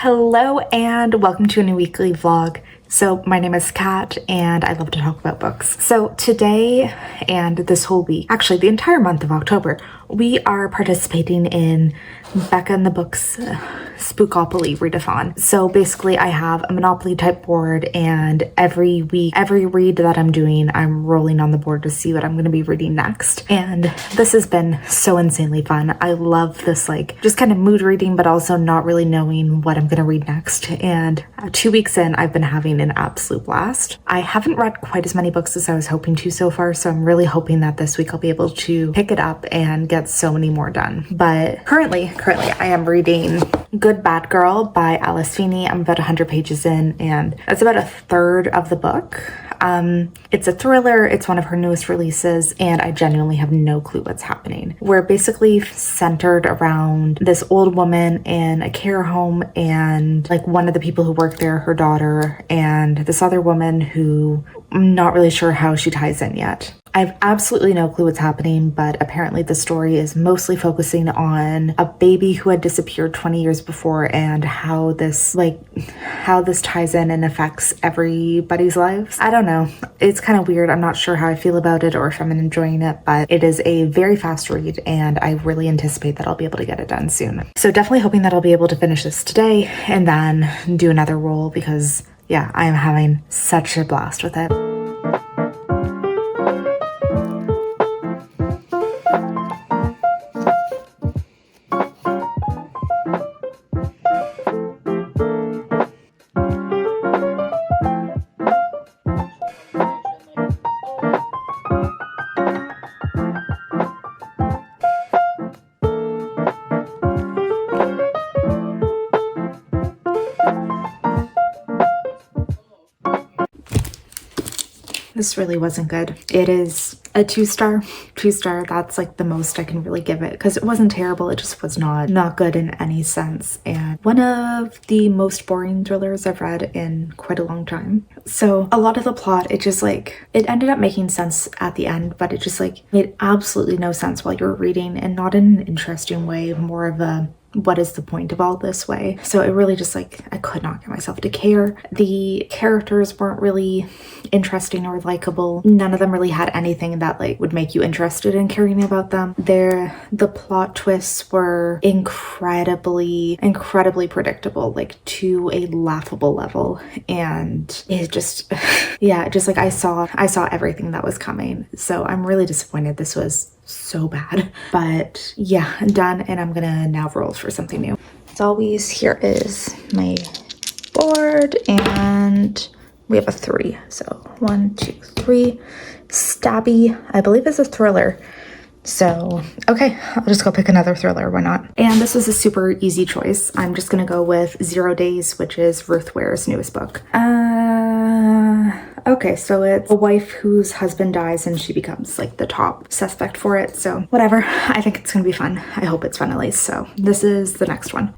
Hello and welcome to a new weekly vlog. So my name is Kat and I love to talk about books. So today and this whole week, actually the entire month of October, we are participating in Becca and the Books Spookopoly readathon. So basically I have a Monopoly type board and every week, every read that I'm doing, I'm rolling on the board to see what I'm going to be reading next. And this has been so insanely fun. I love this just kind of mood reading, but also not really knowing what I'm going to read next. And 2 weeks in, I've been having an absolute blast. I haven't read quite as many books as I was hoping to so far, so I'm really hoping that this week I'll be able to pick it up and get so many more done. But currently I am reading Good Bad Girl by Alice Feeney. I'm about 100 pages in and that's about a third of the book. It's a thriller, it's one of her newest releases, and I genuinely have no clue what's happening. We're basically centered around this old woman in a care home and one of the people who work there, her daughter, and this other woman who I'm not really sure how she ties in yet. I have absolutely no clue what's happening, but apparently the story is mostly focusing on a baby who had disappeared 20 years before and how this ties in and affects everybody's lives. I don't know. It's kind of weird. I'm not sure how I feel about it or if I'm enjoying it, but it is a very fast read and I really anticipate that I'll be able to get it done soon. So definitely hoping that I'll be able to finish this today and then do another roll because yeah, I am having such a blast with it. This really wasn't good. It is a 2-star. 2-star, that's the most I can really give it because it wasn't terrible, it just was not good in any sense, and one of the most boring thrillers I've read in quite a long time. So a lot of the plot, it just it ended up making sense at the end, but it just made absolutely no sense while you were reading, and not in an interesting way, more of a what is the point of all this way. So it really just I could not get myself to care. The characters weren't really interesting or likable. None of them really had anything that would make you interested in caring about them. The plot twists were incredibly predictable, to a laughable level, and it just yeah, I saw everything that was coming. So I'm really disappointed. This was so bad, but yeah, I'm done and I'm gonna now roll for something new. As always, here is my board and we have a 3, so 1, 2, 3. Stabby, I believe, is a thriller, so okay, I'll just go pick another thriller, why not? And this is a super easy choice. I'm just gonna go with 0 Days, which is Ruth Ware's newest book. Okay, so it's a wife whose husband dies and she becomes the top suspect for it, so whatever. I think it's gonna be fun. I hope it's fun at least, so this is the next one.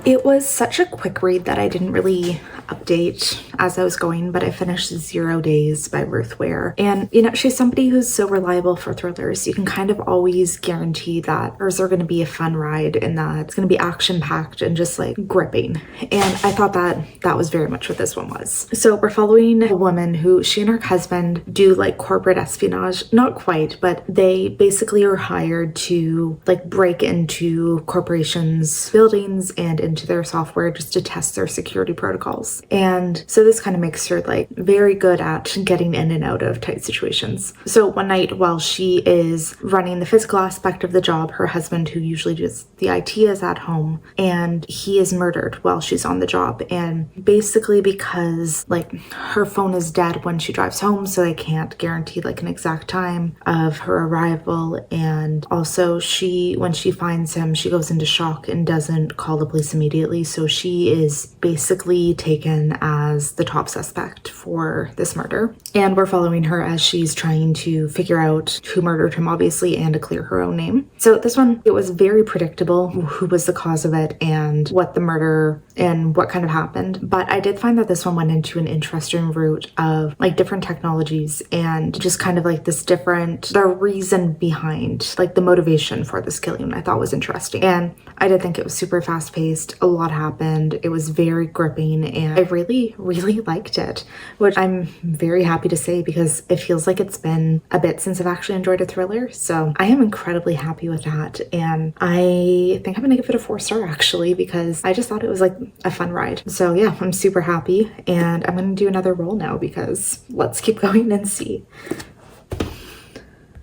It was such a quick read that I didn't really update as I was going, but I finished 0 Days by Ruth Ware. And she's somebody who's so reliable for thrillers. You can kind of always guarantee that hers are going to be a fun ride and that it's going to be action-packed and just gripping. And I thought that was very much what this one was. So we're following a woman who, she and her husband do corporate espionage. Not quite, but they basically are hired to break into corporations' buildings and into their software just to test their security protocols. And so this kind of makes her very good at getting in and out of tight situations. So one night while she is running the physical aspect of the job, her husband, who usually does the IT, is at home and he is murdered while she's on the job. And basically because her phone is dead when she drives home, so they can't guarantee an exact time of her arrival. And also when she finds him, she goes into shock and doesn't call the police immediately. So she is basically taken taken as the top suspect for this murder. And we're following her as she's trying to figure out who murdered him, obviously, and to clear her own name. So this one, it was very predictable who was the cause of it and what the murder and what kind of happened. But I did find that this one went into an interesting route of like different technologies and just kind of like this the reason behind like the motivation for this killing I thought was interesting. And I did think it was super fast paced. A lot happened. It was very gripping and I really, really liked it, which I'm very happy to say because it feels like it's been a bit since I've actually enjoyed a thriller. So I am incredibly happy with that. And I think I'm gonna give it a 4-star actually, because I just thought it was like a fun ride. So yeah, I'm super happy and I'm gonna do another roll now because let's keep going and see.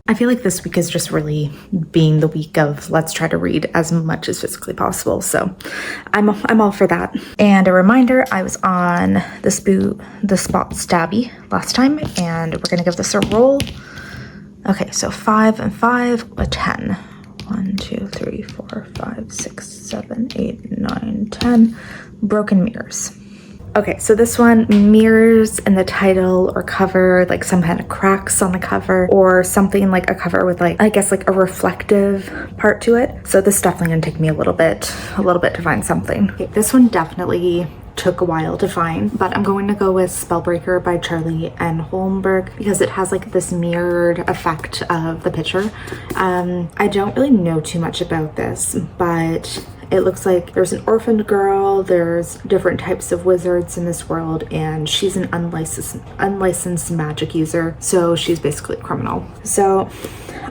I feel like this week is just really being the week of let's try to read as much as physically possible. So I'm all for that. And a reminder, I was on the Spot Stabby last time and we're gonna give this a roll. Okay, so 5 and 5, a 10. 1, 2, 3, 4, 5, 6, 7, 8, 9, 10. Broken mirrors. Okay, so this one, mirrors in the title or cover, like some kind of cracks on the cover or something like a cover with like, I guess like a reflective part to it. So this is definitely gonna take me a little bit to find something. Okay, this one definitely took a while to find, but I'm going to go with Spellbreaker by Charlie N. Holmberg because it has like this mirrored effect of the picture. I don't really know too much about this, but it looks like there's an orphaned girl, there's different types of wizards in this world, and she's an unlicensed magic user, so she's basically a criminal. So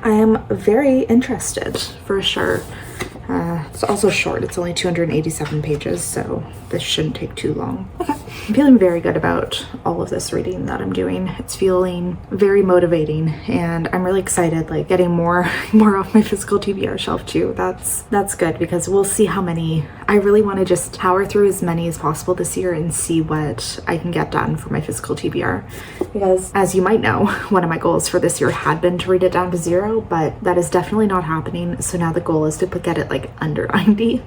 I am very interested for sure. It's also short, it's only 287 pages, so this shouldn't take too long. Okay. I'm feeling very good about all of this reading that I'm doing. It's feeling very motivating and I'm really excited, like getting more off my physical TBR shelf too. That's good because we'll see how many. I really want to just power through as many as possible this year and see what I can get done for my physical TBR. Because as you might know, one of my goals for this year had been to read it down to 0, but that is definitely not happening. So now the goal is to get it like under 90.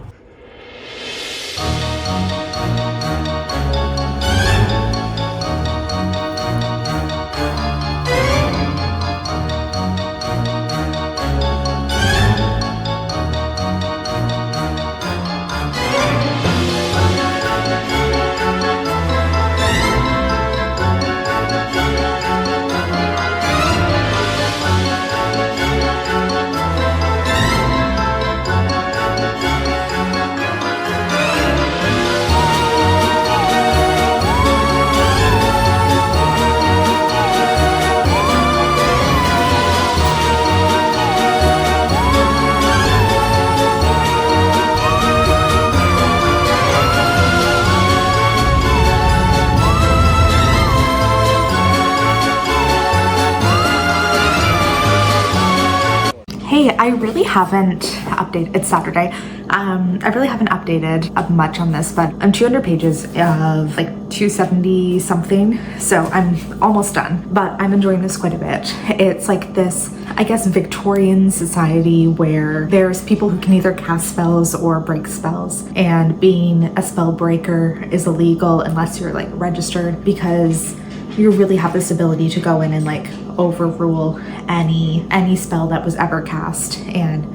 Hey, I really haven't updated, it's Saturday. I really haven't updated much on this, but I'm 200 pages of like 270 something, so I'm almost done, but I'm enjoying this quite a bit. It's like this, I guess, Victorian society where there's people who can either cast spells or break spells, and being a spell breaker is illegal unless you're like registered, because you really have this ability to go in and like overrule any spell that was ever cast, and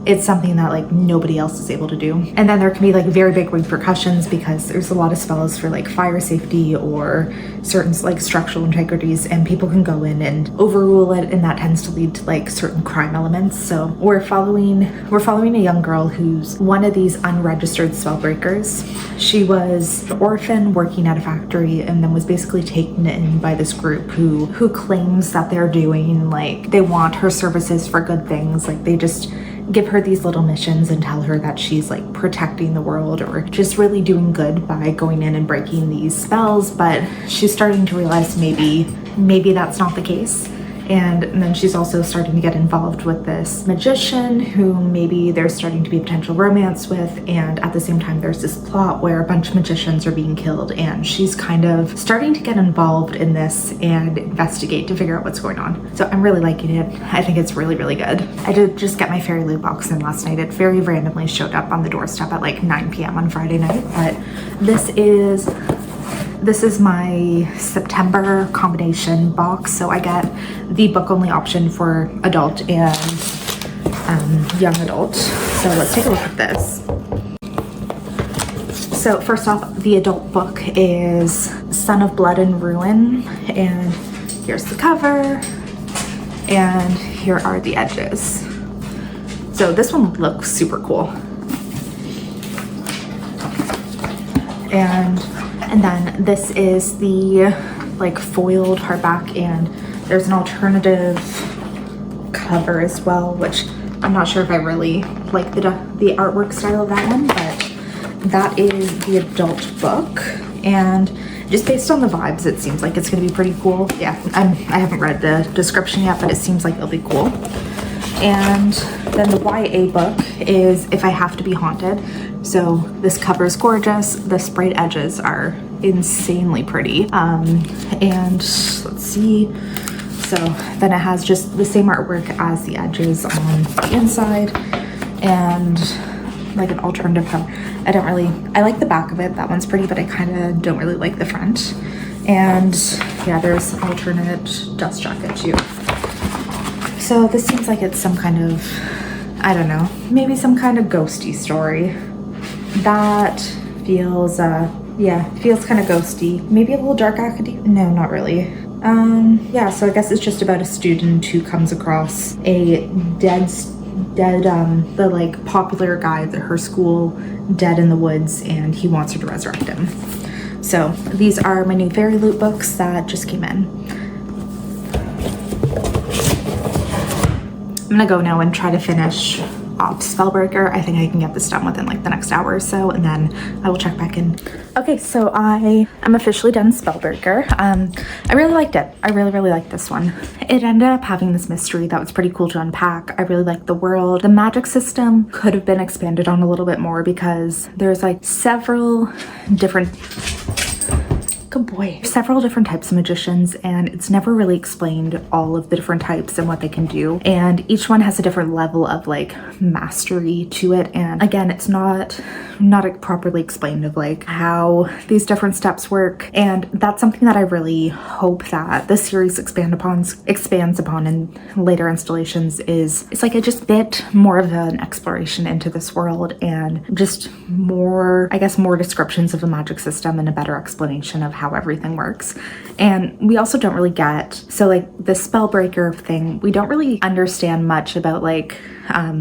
it's something that like nobody else is able to do. And then there can be like very big repercussions because there's a lot of spells for like fire safety or certain like structural integrities, and people can go in and overrule it, and that tends to lead to like certain crime elements. So we're following a young girl who's one of these unregistered spell breakers. She was an orphan working at a factory and then was basically taken in by this group who claims that they're doing, like, they want her services for good things. Like they just give her these little missions and tell her that she's like protecting the world or just really doing good by going in and breaking these spells, but she's starting to realize maybe that's not the case. And then she's also starting to get involved with this magician who maybe there's starting to be a potential romance with, and at the same time there's this plot where a bunch of magicians are being killed, and she's kind of starting to get involved in this and investigate to figure out what's going on. So I'm really liking it. I think it's really, really good. I did just get my fairy loot box in last night. It very randomly showed up on the doorstep at like 9 p.m. on Friday night, but this is this is my September combination box, so I get the book only option for adult and young adult. So let's take a look at this. So first off, the adult book is Son of Blood and Ruin, and here's the cover, and here are the edges. So this one looks super cool. And then this is the like foiled hardback, and there's an alternative cover as well, which I'm not sure if I really like the artwork style of that one, but that is the adult book. And just based on the vibes, it seems like it's gonna be pretty cool. Yeah, I haven't read the description yet, but it seems like it'll be cool. And then the YA book is If I Have to Be Haunted. So this cover is gorgeous. The sprayed edges are insanely pretty. And let's see. So then it has just the same artwork as the edges on the inside, and like an alternative cover. I like the back of it. That one's pretty, but I kind of don't really like the front. And yeah, there's alternate dust jacket too. So this seems like it's some kind of, I don't know, maybe some kind of ghosty story. That feels, yeah, feels kind of ghosty. Maybe a little dark academia? No, not really. Yeah, so I guess it's just about a student who comes across a dead, the like popular guy at her school, dead in the woods, and he wants her to resurrect him. So these are my new Fairy Loot books that just came in. I'm gonna go now and try to finish off Spellbreaker. I think I can get this done within like the next hour or so, and then I will check back in. Okay, so I am officially done Spellbreaker. I really liked it. I really liked this one. It ended up having this mystery that was pretty cool to unpack. I really liked the world. The magic system could have been expanded on a little bit more because there's like several different types of magicians, and it's never really explained all of the different types and what they can do, and each one has a different level of like mastery to it. And again, it's not properly explained of like how these different steps work, and that's something that I really hope that the series expands upon in later installations. Is it's like just a bit more of an exploration into this world, and just more, I guess, more descriptions of the magic system and a better explanation of how everything works. And we also don't really get, so like the Spellbreaker thing, we don't really understand much about like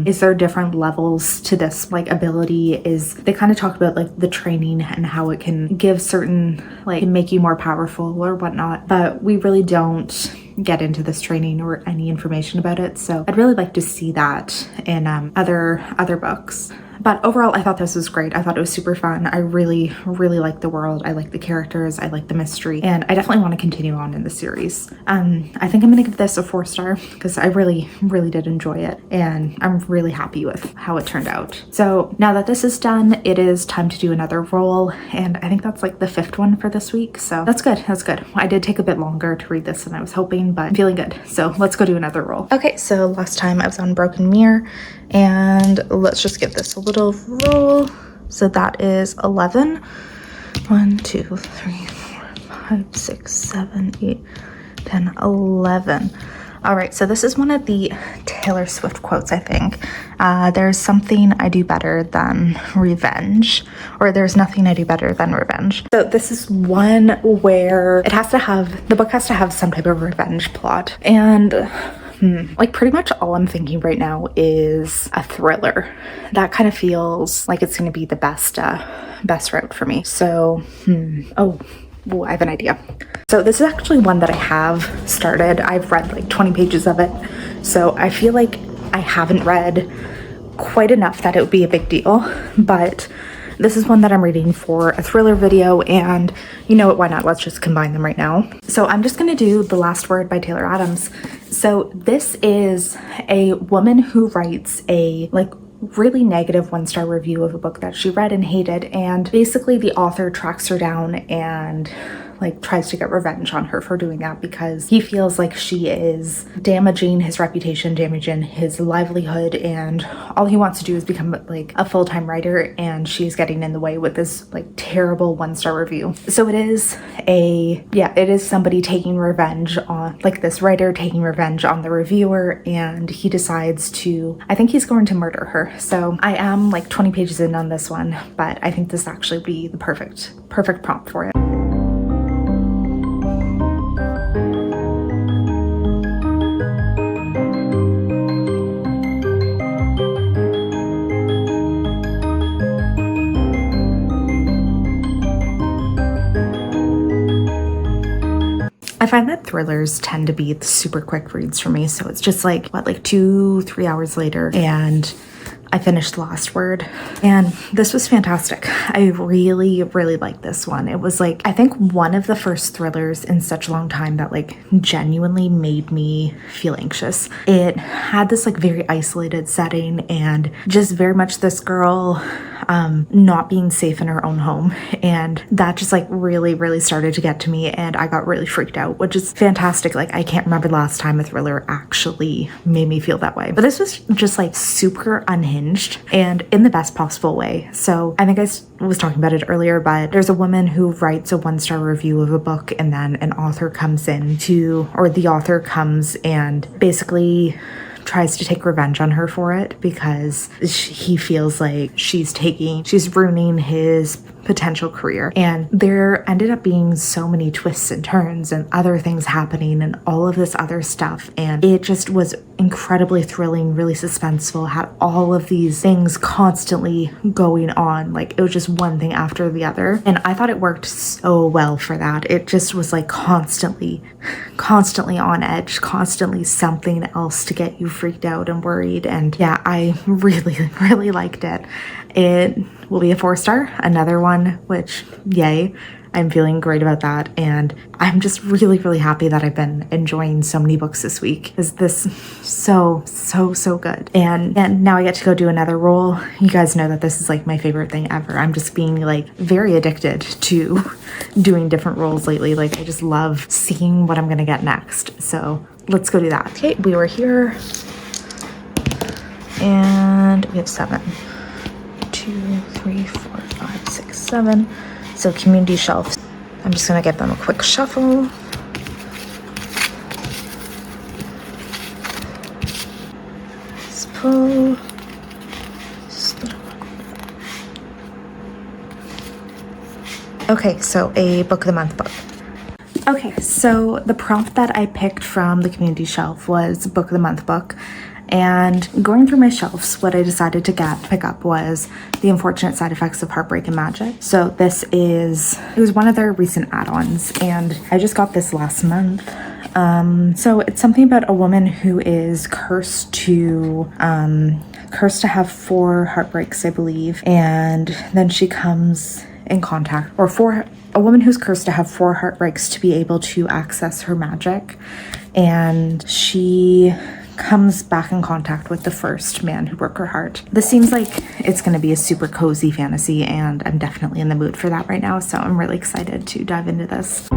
is there different levels to this like ability. Is they kind of talk about like the training and how it can give certain, like, make you more powerful or whatnot, but we really don't get into this training or any information about it. So I'd really like to see that in other books. But overall, I thought this was great. I thought it was super fun. I really liked the world. I like the characters. I like the mystery. And I definitely want to continue on in the series. I think I'm going to give this a 4-star because I really did enjoy it. And I'm really happy with how it turned out. So now that this is done, it is time to do another roll. And I think that's like the 5th one for this week. So that's good. That's good. I did take a bit longer to read this than I was hoping, but I'm feeling good. So let's go do another roll. Okay, so last time I was on Broken Mirror, and let's just give this a little roll. So that is 11. 1, 2, 3, 4, 5, 6, 7, 8, 10, 11. All right, so this is one of the Taylor Swift quotes, I think. There's something I do better than revenge, or there's nothing I do better than revenge. So this is one where the book has to have some type of revenge plot. And like pretty much all I'm thinking right now is a thriller. That kind of feels like it's going to be the best route for me. So, oh, I have an idea. So this is actually one that I have started. I've read like 20 pages of it. So I feel like I haven't read quite enough that it would be a big deal, but this is one that I'm reading for a thriller video, and you know what, why not? Let's just combine them right now. So I'm just gonna do The Last Word by Taylor Adams. So this is a woman who writes a like really negative 1-star review of a book that she read and hated, and basically the author tracks her down and like tries to get revenge on her for doing that because he feels like she is damaging his reputation, damaging his livelihood, and all he wants to do is become like a full-time writer, and she's getting in the way with this like terrible 1-star review. So it is somebody taking revenge on, like this writer taking revenge on the reviewer, and he decides to, I think he's going to murder her. So I am like 20 pages in on this one, but I think this actually be the perfect prompt for it. I find that thrillers tend to be super quick reads for me, so it's just like, what, like 2-3 hours later, and I finished The Last Word, and this was fantastic. I really, really liked this one. It was like, I think one of the first thrillers in such a long time that like genuinely made me feel anxious. It had this like very isolated setting and just very much this girl not being safe in her own home, and that just like really, really started to get to me, and I got really freaked out, which is fantastic. Like, I can't remember the last time a thriller actually made me feel that way, but this was just like super unhinged and in the best possible way. So I think I was talking about it earlier, but there's a woman who writes a 1-star review of a book, and then an author comes in or the author comes and basically tries to take revenge on her for it because he feels like she's ruining his potential career. And there ended up being so many twists and turns and other things happening and all of this other stuff, and it just was incredibly thrilling, really suspenseful, had all of these things constantly going on. Like, it was just one thing after the other, and I thought it worked so well for that. It just was like constantly on edge, constantly something else to get you freaked out and worried. And yeah, I really, really liked it. It will be a 4-star, another one, which yay, I'm feeling great about that. And I'm just really, really happy that I've been enjoying so many books this week, because this so good. And now I get to go do another roll. You guys know that this is like my favorite thing ever. I'm just being like very addicted to doing different rolls lately. Like, I just love seeing what I'm gonna get next. So let's go do that. Okay, we were here and we have 7. 2, 3, 4, 5, 6, 7. So community shelves. I'm just gonna give them a quick shuffle. Let's pull. Okay, so a book of the month book. Okay, so the prompt that I picked from the community shelf was book of the month book. And going through my shelves, what I decided to pick up was The Unfortunate Side Effects of Heartbreak and Magic. So it was one of their recent add-ons, and I just got this last month. So it's something about a woman who is cursed to have 4 heartbreaks, I believe, and then she comes in contact, or a woman who's cursed to have 4 heartbreaks to be able to access her magic, and she comes back in contact with the first man who broke her heart. This seems like it's going to be a super cozy fantasy, and I'm definitely in the mood for that right now, so I'm really excited to dive into this.